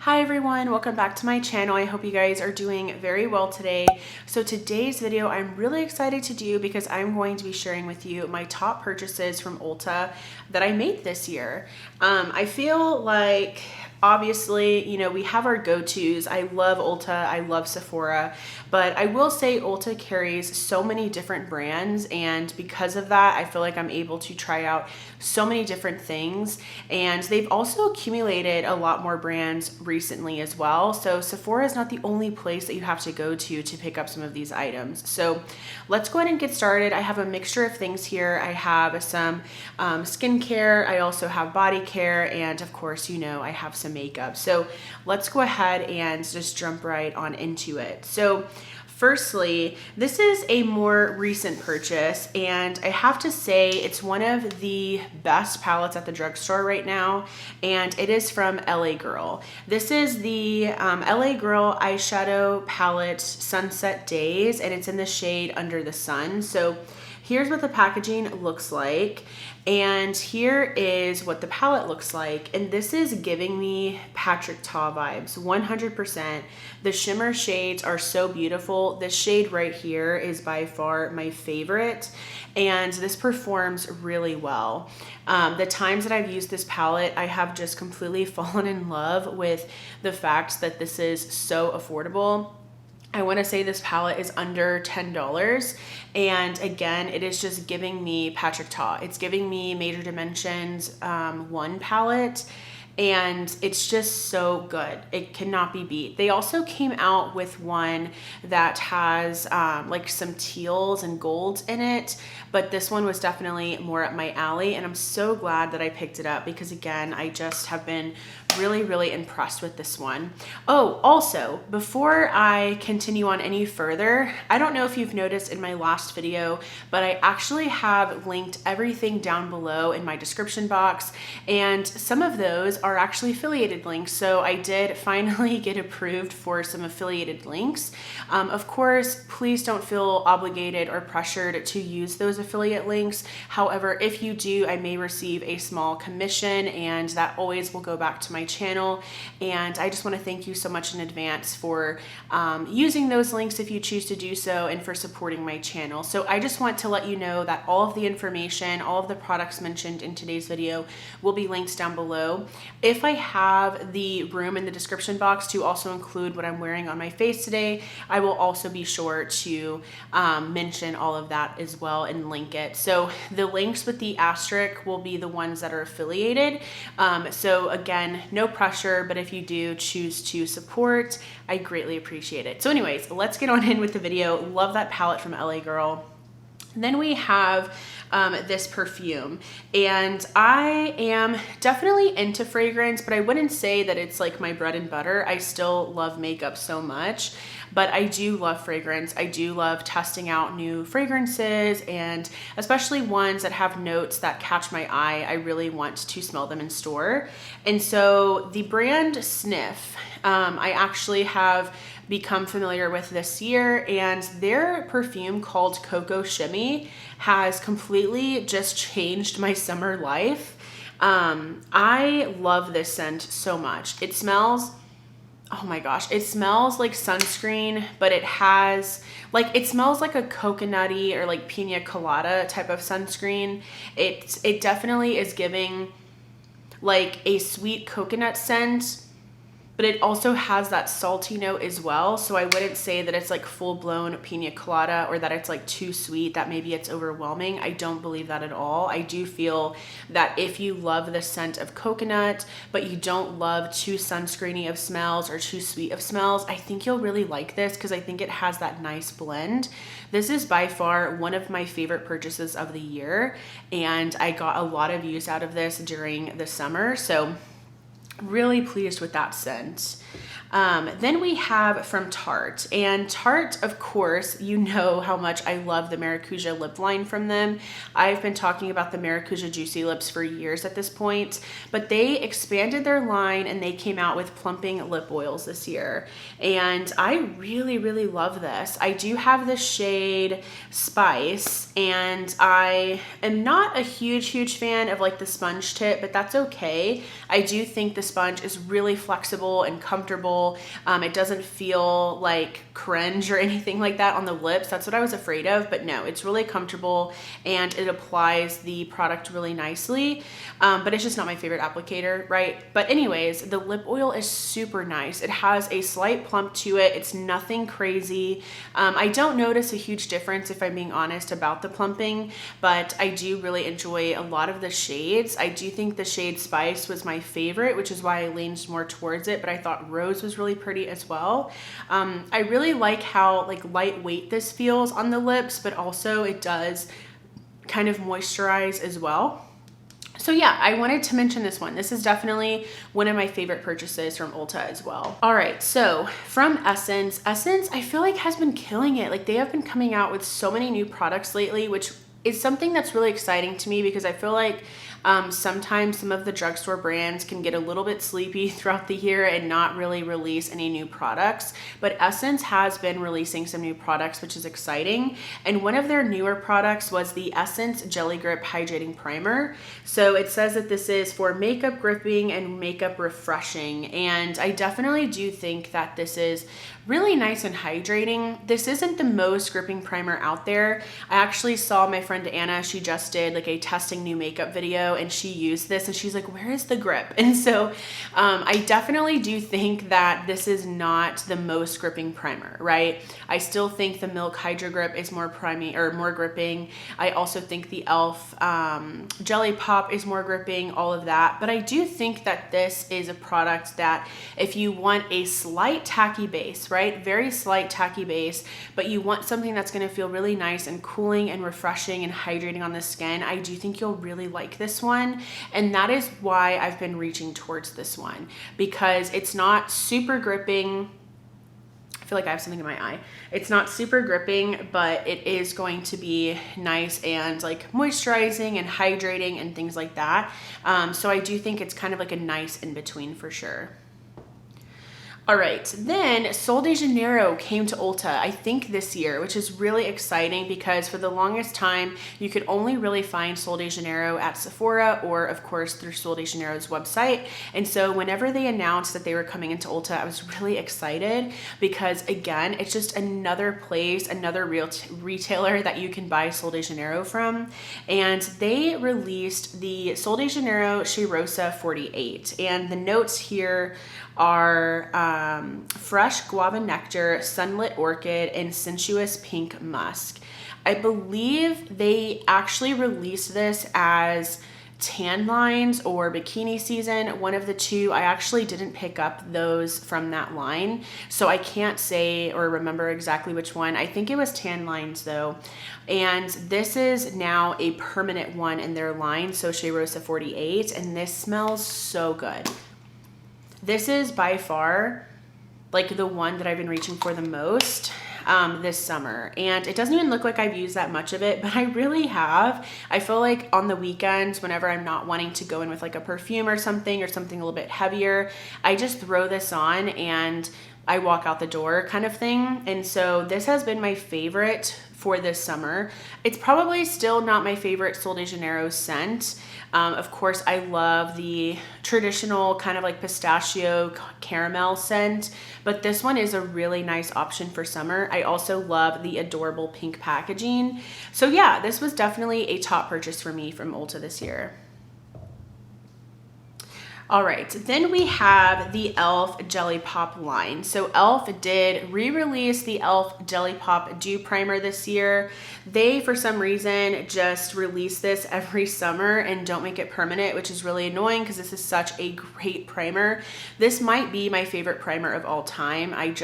Hi everyone, welcome back to my channel. I hope you guys are doing very well today. So today's video I'm really excited to do because I'm going to be sharing with you my top purchases from Ulta that I made this year. I feel like obviously, you know, we have our go-tos. I love Ulta, I love Sephora, but I will say Ulta carries so many different brands, and because of that, I feel like I'm able to try out so many different things. And they've also accumulated a lot more brands recently as well. So Sephora is not the only place that you have to go to pick up some of these items. So let's go ahead and get started. I have a mixture of things here. I have some skincare, I also have body care, and of course, you know, I have some makeup. So let's go ahead and just jump right on into it. So firstly, this is a more recent purchase, and I have to say it's one of the best palettes at the drugstore right now, and it is from LA Girl. This is the LA Girl eyeshadow palette Sunset Days, and it's in the shade Under the Sun. So here's what the packaging looks like, and here is what the palette looks like. And this is giving me Patrick Ta vibes, 100%. The shimmer shades are so beautiful. This shade right here is by far my favorite, and this performs really well. The times that I've used this palette, I have just completely fallen in love with the fact that this is so affordable. I want to say this palette is under $10, and again, it is just giving me Patrick Ta. It's giving me Major Dimensions 1 palette, and it's just so good. It cannot be beat. They also came out with one that has like some teals and golds in it, but this one was definitely more up my alley, and I'm so glad that I picked it up because again, I just have been really impressed with this one. Oh, also, before I continue on any further, I don't know if you've noticed in my last video, but I actually have linked everything down below in my description box, and some of those are actually affiliated links. So I did finally get approved for some affiliated links. Of course, please don't feel obligated or pressured to use those affiliate links. However, if you do, I may receive a small commission, and that always will go back to my channel. And I just want to thank you so much in advance for using those links if you choose to do so, and for supporting my channel. So I just want to let you know that all of the information, all of the products mentioned in today's video will be linked down below. If I have the room in the description box to also include what I'm wearing on my face today, I will also be sure to mention all of that as well and link it. So the links with the asterisk will be the ones that are affiliated. So again, no pressure, but if you do choose to support, I greatly appreciate it. So anyways, let's get on in with the video. Love that palette from LA Girl. And then we have this perfume, and I am definitely into fragrance, but I wouldn't say that it's like my bread and butter. I still love makeup so much, but I do love fragrance. I do love testing out new fragrances, and especially ones that have notes that catch my eye. I really want to smell them in store. And so the brand Sniff, I actually have become familiar with this year, and their perfume called Cocoa Shimmy has completely just changed my summer life. I love this scent so much. It smells, oh my gosh, it smells like sunscreen, but it has like, it smells like a coconutty or like pina colada type of sunscreen. It definitely is giving like a sweet coconut scent, but it also has that salty note as well. So I wouldn't say that it's like full blown pina colada or that it's like too sweet, that maybe it's overwhelming. I don't believe that at all. I do feel that if you love the scent of coconut, but you don't love too sunscreeny of smells or too sweet of smells, I think you'll really like this because I think it has that nice blend. This is by far one of my favorite purchases of the year, and I got a lot of use out of this during the summer. So really pleased with that scent. Then we have from Tarte, and Tarte, of course, you know how much I love the Maracuja lip line from them. I've been talking about the Maracuja Juicy Lips for years at this point, but they expanded their line and they came out with plumping lip oils this year. And I really, really love this. I do have the shade Spice, and I am not a huge fan of like the sponge tip, but that's okay. I do think the sponge is really flexible and comfortable. It doesn't feel like cringe or anything like that on the lips. That's what I was afraid of, but no, it's really comfortable and it applies the product really nicely. But it's just not my favorite applicator, right? But anyways, the lip oil is super nice. It has a slight plump to it. It's nothing crazy. I don't notice a huge difference, if I'm being honest, about the plumping, but I do really enjoy a lot of the shades. I do think the shade Spice was my favorite, which is why I leaned more towards it, but I thought Rose was really pretty as well. I really like how like lightweight this feels on the lips, but also it does kind of moisturize as well. So yeah, I wanted to mention this one. This is definitely one of my favorite purchases from Ulta as well. All right, so from Essence I feel like has been killing it. Like they have been coming out with so many new products lately, which is something that's really exciting to me because I feel like sometimes some of the drugstore brands can get a little bit sleepy throughout the year and not really release any new products. But Essence has been releasing some new products, which is exciting. And one of their newer products was the Essence Jelly Grip Hydrating Primer. So it says that this is for makeup gripping and makeup refreshing. And I definitely do think that this is really nice and hydrating. This isn't the most gripping primer out there. I actually saw my friend Anna, she just did like a testing new makeup video and she used this and she's like, where is the grip? And so I definitely do think that this is not the most gripping primer, right? I still think the Milk Hydro Grip is more priming or more gripping. I also think the e.l.f. Jelly Pop is more gripping, all of that. But I do think that this is a product that if you want a slight tacky base, right? Very slight tacky base, but you want something that's going to feel really nice and cooling and refreshing and hydrating on the skin, I do think you'll really like this one. And that is why I've been reaching towards this one, because it's not super gripping. I feel like I have something in my eye. It's not super gripping, but it is going to be nice and like moisturizing and hydrating and things like that. So I do think it's kind of like a nice in between for sure. All right, then Sol de Janeiro came to Ulta, I think this year, which is really exciting because for the longest time, you could only really find Sol de Janeiro at Sephora or of course through Sol de Janeiro's website. And so whenever they announced that they were coming into Ulta, I was really excited because again, it's just another place, another retailer that you can buy Sol de Janeiro from. And they released the Sol de Janeiro Cheirosa 48. And the notes here are fresh guava nectar, sunlit orchid, and sensuous pink musk. I believe they actually released this as tan lines or bikini season, one of the two. I actually didn't pick up those from that line, so I can't say or remember exactly which one. I think it was tan lines though. And this is now a permanent one in their line, so Cheirosa 48, and this smells so good. This is by far like the one that I've been reaching for the most this summer. And it doesn't even look like I've used that much of it, but I really have. I feel like on the weekends, whenever I'm not wanting to go in with like a perfume or something a little bit heavier, I just throw this on and I walk out the door kind of thing. And so this has been my favorite for this summer. It's probably still not my favorite Sol de Janeiro scent. Of course, I love the traditional kind of like pistachio caramel scent, but this one is a really nice option for summer. I also love the adorable pink packaging. So yeah, this was definitely a top purchase for me from Ulta this year. All right, then we have the e.l.f. Jelly Pop line. So e.l.f. did re-release the e.l.f. Jelly Pop Dew Primer this year. They, for some reason, just release this every summer and don't make it permanent, which is really annoying because this is such a great primer. This might be my favorite primer of all time. I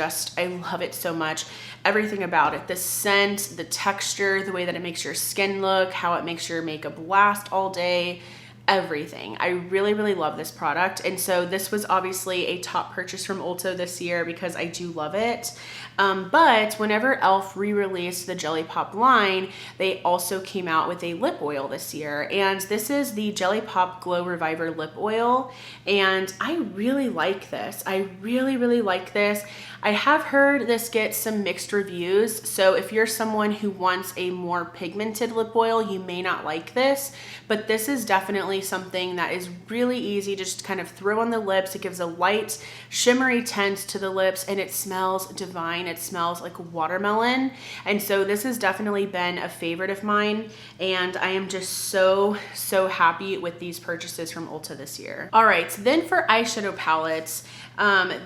love it so much. Everything about it, the scent, the texture, the way that it makes your skin look, how it makes your makeup last all day. everything. I really, really love this product. And so this was obviously a top purchase from Ulta this year because I do love it. But whenever e.l.f. re-released the Jelly Pop line, they also came out with a lip oil this year. And this is the Jelly Pop Glow Reviver Lip Oil. And I really like this. I really, really like this. I have heard this get some mixed reviews. So if you're someone who wants a more pigmented lip oil, you may not like this, but this is definitely something that is really easy to just kind of throw on the lips. It gives a light shimmery tint to the lips and it smells divine. It smells like watermelon. And so this has definitely been a favorite of mine. And I am just so, so happy with these purchases from Ulta this year. All right, so then for eyeshadow palettes,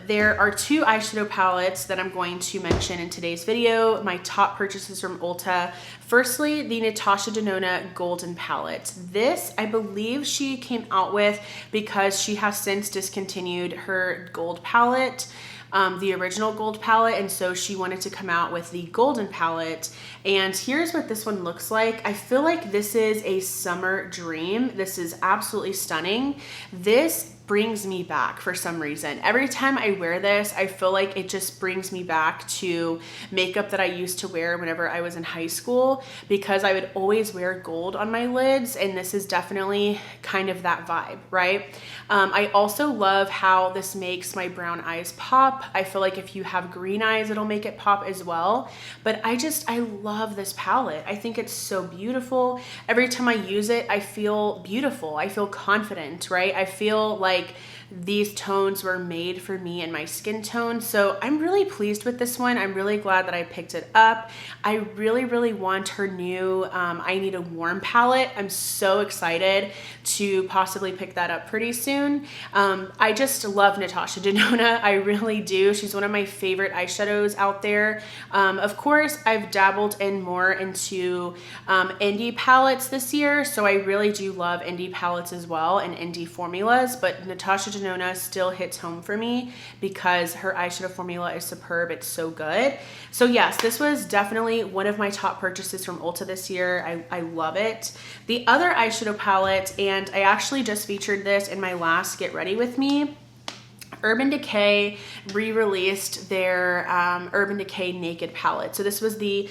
there are two eyeshadow palettes that I'm going to mention in today's video, my top purchases from Ulta. Firstly, the Natasha Denona Golden Palette. This, I believe she came out with because she has since discontinued her gold palette, the original gold palette, and so she wanted to come out with the golden palette. And here's what this one looks like. I feel like this is a summer dream. This is absolutely stunning. This brings me back for some reason. Every time I wear this, I feel like it just brings me back to makeup that I used to wear whenever I was in high school, because I would always wear gold on my lids, and this is definitely kind of that vibe, right? I also love how this makes my brown eyes pop. I feel like if you have green eyes, it'll make it pop as well. But I love this palette. I think it's so beautiful. Every time I use it, I feel beautiful. I feel confident, right? I feel like these tones were made for me and my skin tone. So I'm really pleased with this one. I'm really glad that I picked it up. I really, really want her new I Need a Warm palette. I'm so excited to possibly pick that up pretty soon. I just love Natasha Denona. I really do. She's one of my favorite eyeshadows out there. Of course, I've dabbled in more into indie palettes this year. So I really do love indie palettes as well and indie formulas, but Natasha Denona still hits home for me because her eyeshadow formula is superb. It's so good. So yes, this was definitely one of my top purchases from Ulta this year. I love it. The other eyeshadow palette, and I actually just featured this in my last Get Ready With Me, Urban Decay re-released their Urban Decay Naked palette. So this was the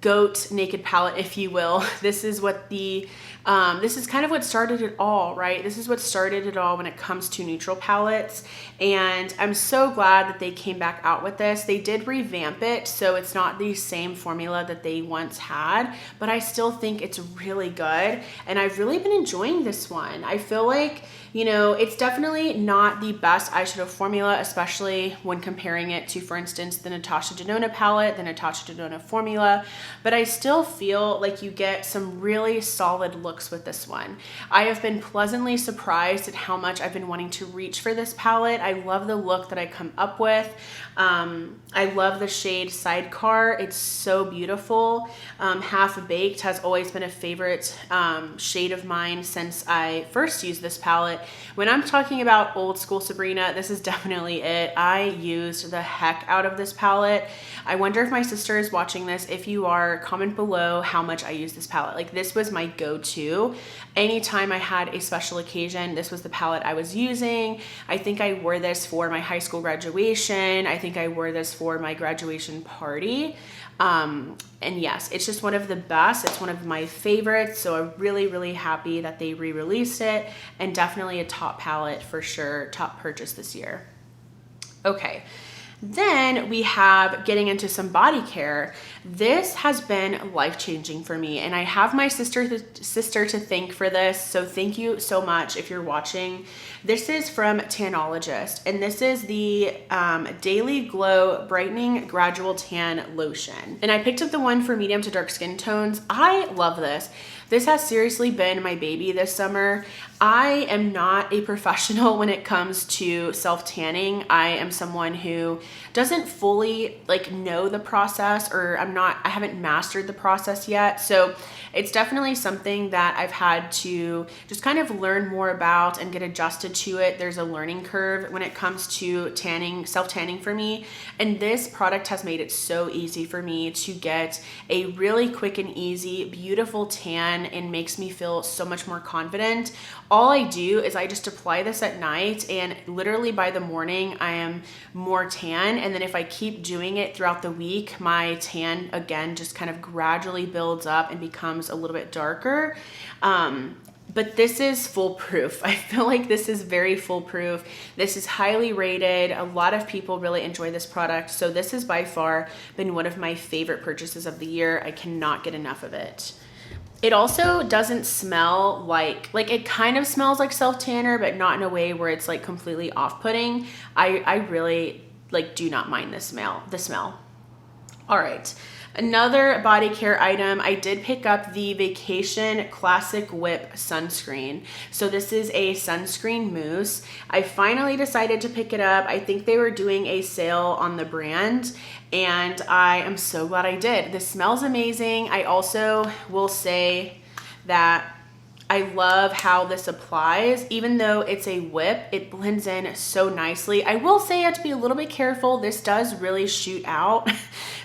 goat naked palette, if you will. This is what this is kind of what started it all, right? This is what started it all when it comes to neutral palettes. And I'm so glad that they came back out with this. They did revamp it, so it's not the same formula that they once had, but I still think it's really good. And I've really been enjoying this one. I feel like, you know, it's definitely not the best eyeshadow formula, especially when comparing it to, for instance, the Natasha Denona palette, the Natasha Denona formula, but I still feel like you get some really solid looks with this one. I have been pleasantly surprised at how much I've been wanting to reach for this palette. I love the look that I come up with. I love the shade Sidecar. It's so beautiful. Half Baked has always been a favorite shade of mine since I first used this palette. When I'm talking about old school Sabrina, this is definitely it. I used the heck out of this palette. I wonder if my sister is watching this. If you are, comment below how much I use this palette. Like, this was my go-to. Anytime I had a special occasion, this was the palette I was using. I think I wore this for my high school graduation. I think I wore this for my graduation party. And yes, it's just one of the best. It's one of my favorites. So I'm really, really happy that they re-released it, and definitely a top palette for sure. Top purchase this year. Okay. Then we have getting into some body care. This has been life-changing for me, and I have my sister to thank for this, so thank you so much if you're watching. This is from Tanologist, and this is the Daily Glow Brightening Gradual Tan Lotion. And I picked up the one for medium to dark skin tones. I love this. This has seriously been my baby this summer. I am not a professional when it comes to self-tanning. I am someone who doesn't fully know the process, or I haven't mastered the process yet. So it's definitely something that I've had to just kind of learn more about and get adjusted to it. There's a learning curve when it comes to tanning, self-tanning for me. And this product has made it so easy for me to get a really quick and easy, beautiful tan tan and makes me feel so much more confident. All I do is I just apply this at night, and literally by the morning I am more tan. And then if I keep doing it throughout the week, my tan again just kind of gradually builds up and becomes a little bit darker. But this is foolproof. I feel like this is very foolproof. This is highly rated. A lot of people really enjoy this product. So this has by far been one of my favorite purchases of the year. I cannot get enough of it. It also doesn't smell like it kind of smells like self-tanner, but not in a way where it's like completely off-putting. I really do not mind the smell. All right. Another body care item, I did pick up the Vacation Classic Whip sunscreen. So this is a sunscreen mousse. I finally decided to pick it up. I think they were doing a sale on the brand, and I am so glad I did. This smells amazing. I also will say that I love how this applies. Even though it's a whip, it blends in so nicely. I will say you have to be a little bit careful. This does really shoot out.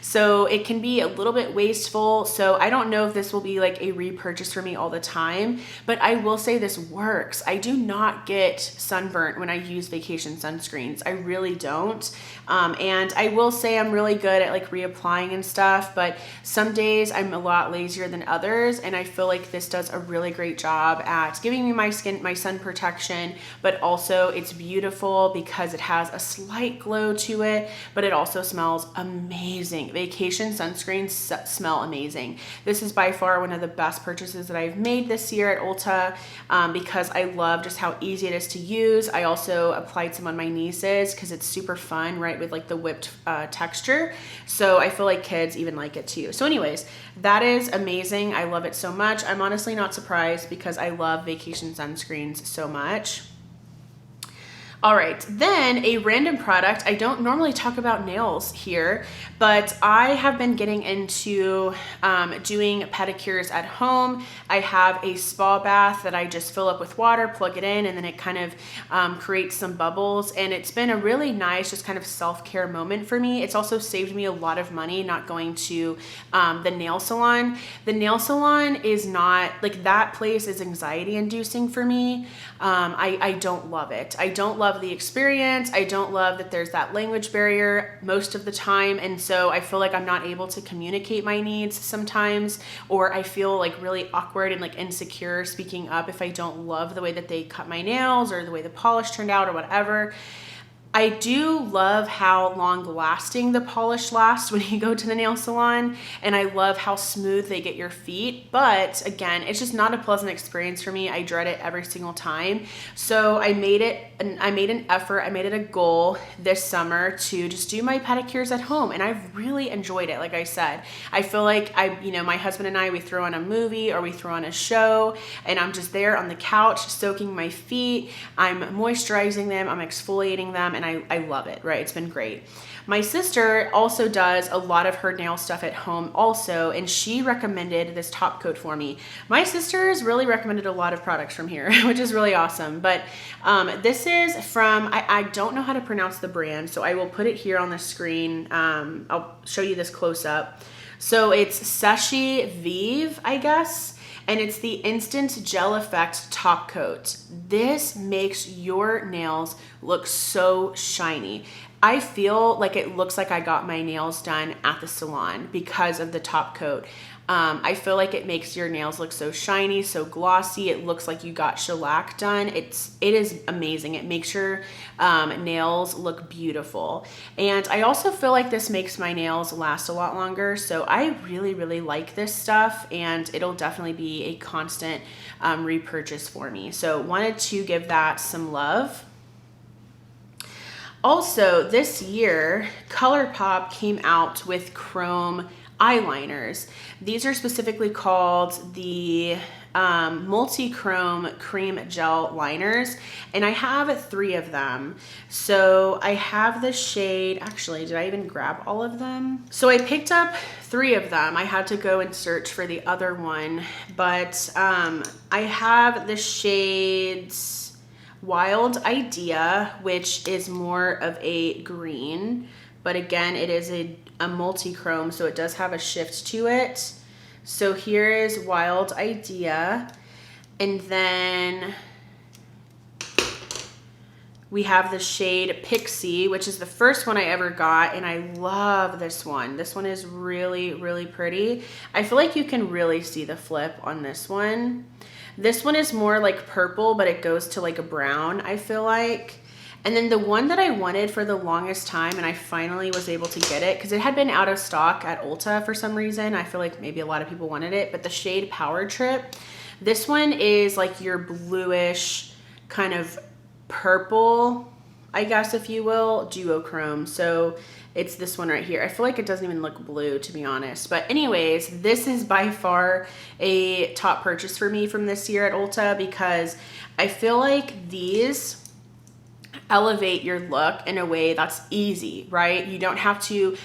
So it can be a little bit wasteful. So I don't know if this will be like a repurchase for me all the time, but I will say this works. I do not get sunburnt when I use Vacation sunscreens. I really don't. And I will say I'm really good at like reapplying and stuff, but some days I'm a lot lazier than others. And I feel like this does a really great job at giving me my sun protection, but also it's beautiful because it has a slight glow to it, but it also smells amazing. Vacation sunscreens smell amazing. This is by far one of the best purchases that I've made this year at Ulta because I love just how easy it is to use. I also applied some on my nieces because it's super fun, right, with like the whipped texture. So I feel like kids even like it too. So anyways, that is amazing. I love it so much. I'm honestly not surprised because I love Vacation sunscreens so much. All right, then a random product. I don't normally talk about nails here, but I have been getting into doing pedicures at home. I have a spa bath that I just fill up with water, plug it in, and then it kind of creates some bubbles. And it's been a really nice, just kind of self-care moment for me. It's also saved me a lot of money not going to the nail salon. The nail salon is not, like, that place is anxiety inducing for me. I don't love it. I don't love the experience. I don't love that there's that language barrier most of the time. And so I feel like I'm not able to communicate my needs sometimes, or I feel like really awkward and like insecure speaking up if I don't love the way that they cut my nails or the way the polish turned out or whatever. I do love how long lasting the polish lasts when you go to the nail salon, and I love how smooth they get your feet, but again, it's just not a pleasant experience for me. I dread it every single time. So I made an effort, I made it a goal this summer to just do my pedicures at home, and I've really enjoyed it. Like I said, I feel like my husband and I, we throw on a movie or we throw on a show, and I'm just there on the couch soaking my feet. I'm moisturizing them, I'm exfoliating them, and I love it, right? It's been great. My sister also does a lot of her nail stuff at home also, and she recommended this top coat for me. My sister's really recommended a lot of products from here, which is really awesome. But this is from, I don't know how to pronounce the brand, so I will put it here on the screen. I'll show you this close up. So it's Seche Vive, I guess. And it's the Instant Gel Effect Top Coat. This makes your nails look so shiny. I feel like it looks like I got my nails done at the salon because of the top coat. I feel like it makes your nails look so shiny, so glossy. It looks like you got shellac done. It is amazing. It makes your nails look beautiful. And I also feel like this makes my nails last a lot longer. So I really, really like this stuff, and it'll definitely be a constant repurchase for me. So wanted to give that some love. Also, this year, ColourPop came out with chrome eyeliners. These are specifically called the multi-chrome cream gel liners, and I have 3 of them. So I have the shade, actually, did I even grab all of them? So I picked up 3 of them. I had to go and search for the other one, but I have the shades Wild Idea, which is more of a green, but again, it is a multi-chrome, so it does have a shift to it. So here is Wild Idea. And then we have the shade Pixie, which is the first one I ever got, and I love this one. This one is really, really pretty. I feel like you can really see the flip on this one. This one is more like purple, but it goes to like a brown, I feel like. And then the one that I wanted for the longest time, and I finally was able to get it because it had been out of stock at Ulta for some reason. I feel like maybe a lot of people wanted it, but the shade Power Trip. This one is like your bluish kind of purple, I guess, if you will, duochrome. So it's this one right here. I feel like it doesn't even look blue, to be honest. But anyways, this is by far a top purchase for me from this year at Ulta because I feel like these elevate your look in a way that's easy, right? You don't have to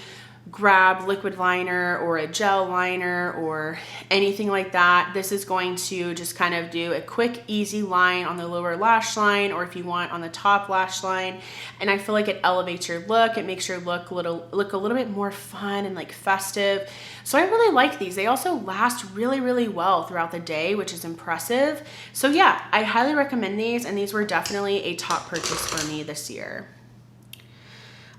grab liquid liner or a gel liner or anything like that. This is going to just kind of do a quick, easy line on the lower lash line, or if you want on the top lash line. And I feel like it elevates your look. It makes your look a little bit more fun and like festive. So I really like these. They also last really, really well throughout the day, which is impressive. So yeah, I highly recommend these, and these were definitely a top purchase for me this year.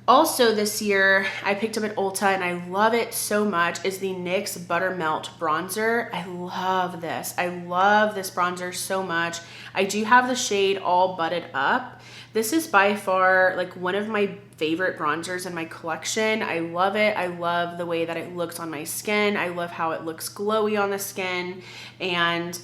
Also this year, I picked up at Ulta, and I love it so much, is the NYX Buttermelt Bronzer. I love this. I love this bronzer so much. I do have the shade All Butted Up. This is by far like one of my favorite bronzers in my collection. I love it. I love the way that it looks on my skin. I love how it looks glowy on the skin, and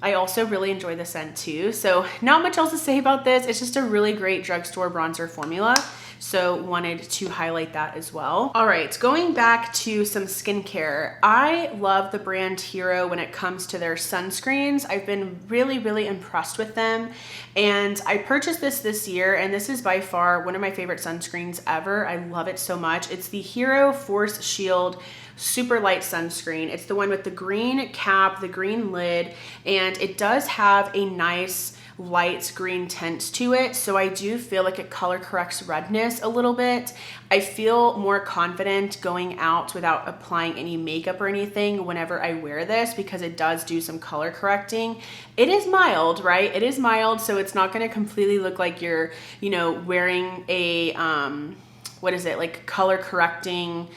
I also really enjoy the scent too. So not much else to say about this. It's just a really great drugstore bronzer formula. So wanted to highlight that as well. All right, going back to some skincare. I love the brand Hero when it comes to their sunscreens. I've been really, really impressed with them. And I purchased this year, and this is by far one of my favorite sunscreens ever. I love it so much. It's the Hero Force Shield Super Light Sunscreen. It's the one with the green cap, the green lid, and it does have a nice light green tint to it. So I do feel like it color corrects redness a little bit. I feel more confident going out without applying any makeup or anything whenever I wear this because it does do some color correcting. It is mild, right? It is mild, so it's not going to completely look like you're, you know, wearing a, what is it, like color correcting,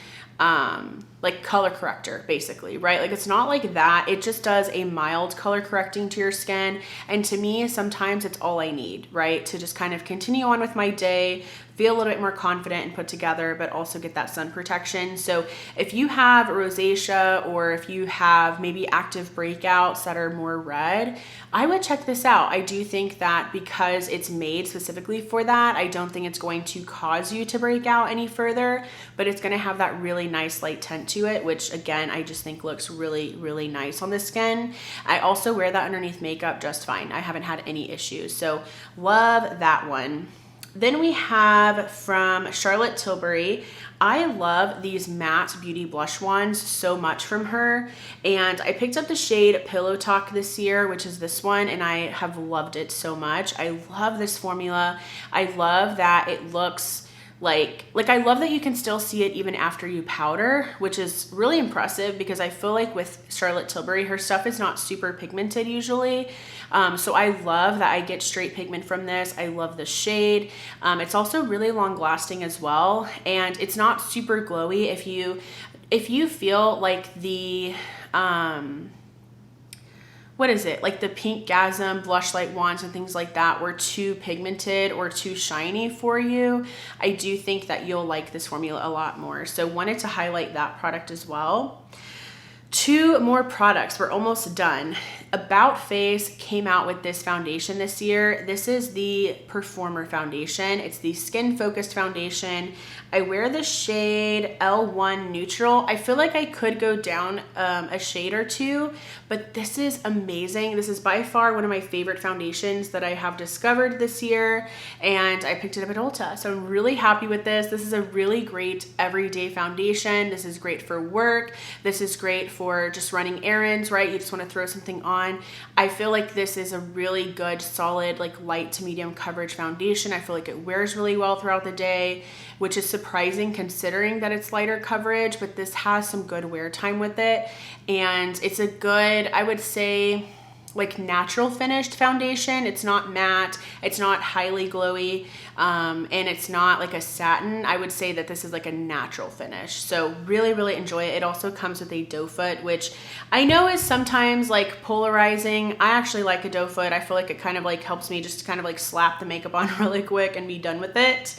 like color corrector basically, right? Like it's not like that. It just does a mild color correcting to your skin. And to me, sometimes it's all I need, right? To just kind of continue on with my day, feel a little bit more confident and put together, but also get that sun protection. So if you have rosacea or if you have maybe active breakouts that are more red, I would check this out. I do think that because it's made specifically for that, I don't think it's going to cause you to break out any further, but it's going to have that really nice light tint to it, which again, I just think looks really, really nice on the skin. I also wear that underneath makeup just fine. I haven't had any issues. So love that one. Then we have from Charlotte Tilbury. I love these matte beauty blush wands so much from her, and I picked up the shade Pillow Talk this year, which is this one, and I have loved it so much. I love this formula. I love that it looks like I love that you can still see it even after you powder, which is really impressive because I feel like with Charlotte Tilbury, her stuff is not super pigmented usually. So I love that I get straight pigment from this. I love the shade. It's also really long lasting as well. And it's not super glowy. If you feel like the, what is it? Like the Pink Gasm blush light wands and things like that were too pigmented or too shiny for you, I do think that you'll like this formula a lot more. So wanted to highlight that product as well. Two more products. We're almost done. About Face came out with this foundation this year. This is the Performer foundation. It's the skin focused foundation. I wear the shade L1 Neutral. I feel like I could go down a shade or two, but this is amazing. This is by far one of my favorite foundations that I have discovered this year, and I picked it up at Ulta. So I'm really happy with this. This is a really great everyday foundation. This is great for work. This is great for just running errands, right? You just want to throw something on on. I feel like this is a really good, solid, like light to medium coverage foundation. I feel like it wears really well throughout the day, which is surprising considering that it's lighter coverage, but this has some good wear time with it. And it's a good, I would say, like natural finished foundation. It's not matte, it's not highly glowy, and it's not like a satin. I would say that this is like a natural finish. So really, really enjoy it. It also comes with a doe foot, which I know is sometimes like polarizing. I actually like a doe foot. I feel like it kind of like helps me just kind of like slap the makeup on really quick and be done with it.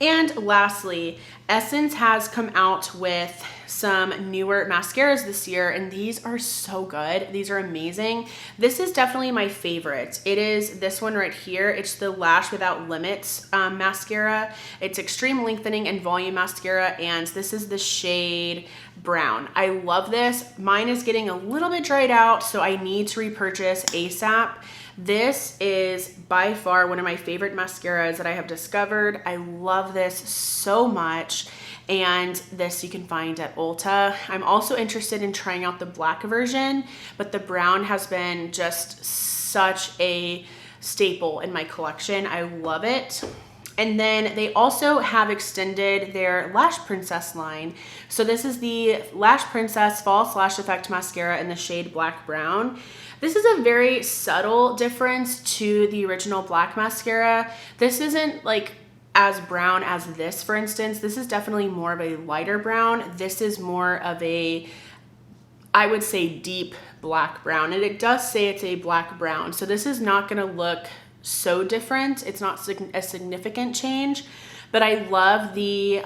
And lastly, Essence has come out with some newer mascaras this year, and these are so good. These are amazing. This is definitely my favorite. It is this one right here. It's the Lash Without Limits mascara. It's extreme lengthening and volume mascara, and this is the shade Brown. I love this. Mine is getting a little bit dried out, so I need to repurchase ASAP. This is by far one of my favorite mascaras that I have discovered. I love this so much. And this you can find at Ulta. I'm also interested in trying out the black version, but the brown has been just such a staple in my collection. I love it. And then they also have extended their Lash Princess line. So this is the Lash Princess False Lash Effect Mascara in the shade Black Brown. This is a very subtle difference to the original black mascara. This isn't like as brown as this, for instance. This is definitely more of a lighter brown. This is more of a, I would say, deep black brown. And it does say it's a black brown. So this is not gonna look so different. It's not a significant change, but I love the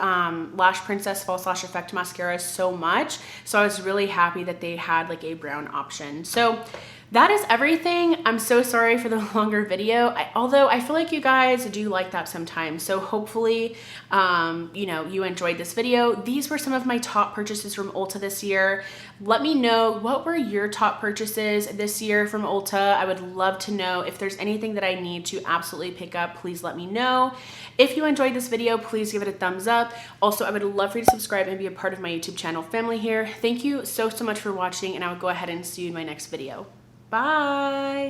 Lash Princess False Lash Effect Mascara so much. So I was really happy that they had like a brown option. So that is everything. I'm so sorry for the longer video, although I feel like you guys do like that sometimes. So hopefully, you know, you enjoyed this video. These were some of my top purchases from Ulta this year. Let me know, what were your top purchases this year from Ulta? I would love to know. If there's anything that I need to absolutely pick up, please let me know. If you enjoyed this video, please give it a thumbs up. Also, I would love for you to subscribe and be a part of my YouTube channel family here. Thank you so much for watching, and I will go ahead and see you in my next video. Bye.